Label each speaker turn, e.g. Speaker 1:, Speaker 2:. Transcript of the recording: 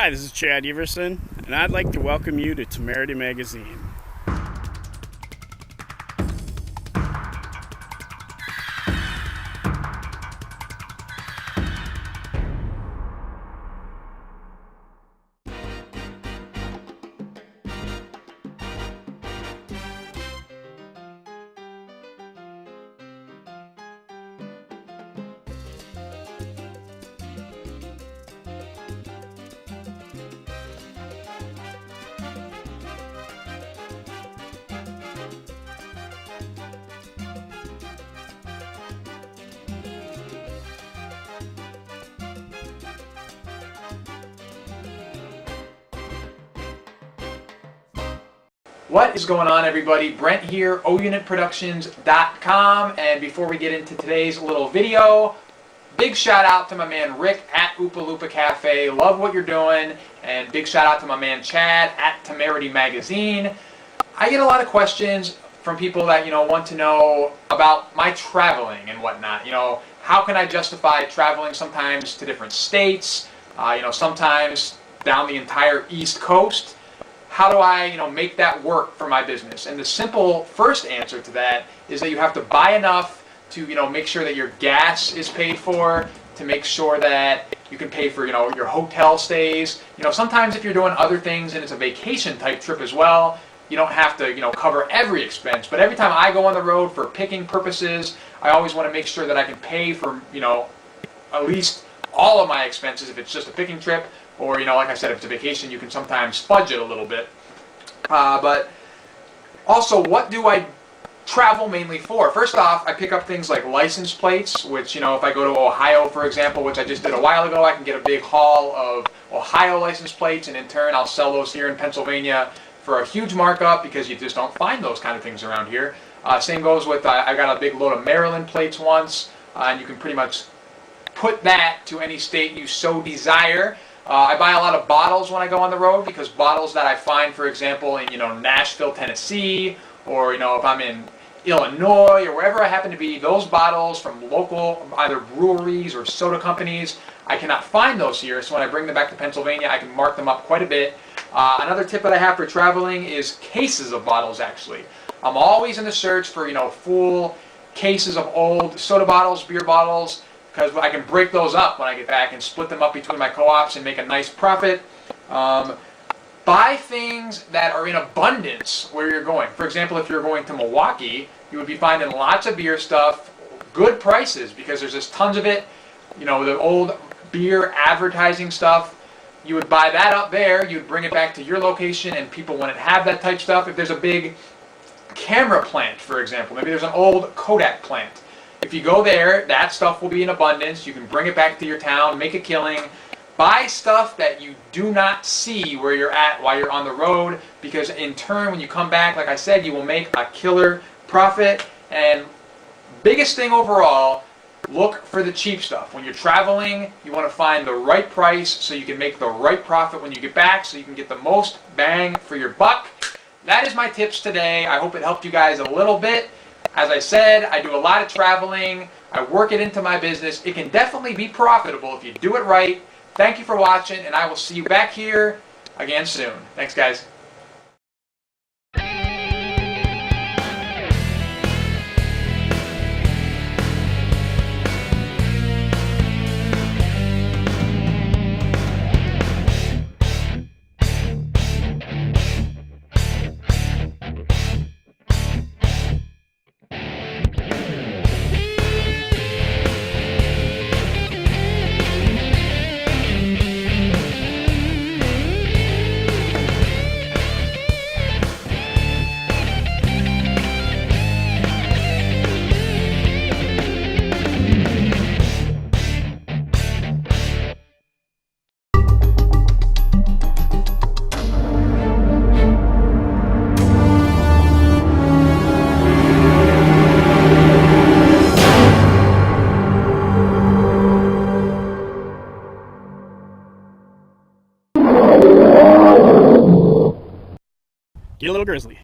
Speaker 1: Hi, this is Chad Everson, and I'd like to welcome you to Temerity Magazine.
Speaker 2: What is going on, everybody? Brent here, Ounitproductions.com, and before we get into today's little video, big shout out to my man Rick at Oopa Loopa Cafe. Love what you're doing, and big shout out to my man Chad at Temerity Magazine. I get a lot of questions from people that want to know about my traveling and whatnot. How can I justify traveling sometimes to different states? Sometimes down the entire East Coast. How do I, make that work for my business? And the simple first answer to that is that you have to buy enough to, make sure that your gas is paid for, to make sure that you can pay for, your hotel stays. Sometimes if you're doing other things and it's a vacation type trip as well, you don't have to, cover every expense. But every time I go on the road for picking purposes, I always want to make sure that I can pay for, at least all of my expenses if it's just a picking trip. Or, like I said, if it's a vacation, you can sometimes fudge it a little bit. But also, what do I travel mainly for? First off, I pick up things like license plates, which, if I go to Ohio, for example, which I just did a while ago, I can get a big haul of Ohio license plates, and in turn, I'll sell those here in Pennsylvania for a huge markup because you just don't find those kind of things around here. Same goes with, I got a big load of Maryland plates once, and you can pretty much put that to any state you so desire. I buy a lot of bottles when I go on the road, because bottles that I find, for example, in Nashville, Tennessee, or if I'm in Illinois or wherever I happen to be, those bottles from local either breweries or soda companies, I cannot find those here. So when I bring them back to Pennsylvania, I can mark them up quite a bit. Another tip that I have for traveling is cases of bottles. Actually, I'm always in the search for full cases of old soda bottles, beer bottles, because I can break those up when I get back and split them up between my co-ops and make a nice profit. Buy things that are in abundance where you're going. For example, if you're going to Milwaukee, you would be finding lots of beer stuff, good prices, because there's just tons of it. The old beer advertising stuff, you would buy that up there, you'd bring it back to your location, and people wouldn't have that type stuff. If there's a big camera plant, for example, maybe there's an old Kodak plant. If you go there, that stuff will be in abundance. You can bring it back to your town, make a killing. Buy stuff that you do not see where you're at while you're on the road, because in turn, when you come back, like I said, you will make a killer profit. And biggest thing overall, look for the cheap stuff. When you're traveling, you want to find the right price so you can make the right profit when you get back, so you can get the most bang for your buck. That is my tips today. I hope it helped you guys a little bit. As I said, I do a lot of traveling. I work it into my business. It can definitely be profitable if you do it right. Thank you for watching, and I will see you back here again soon. Thanks, guys.
Speaker 1: Get a little Grizzly.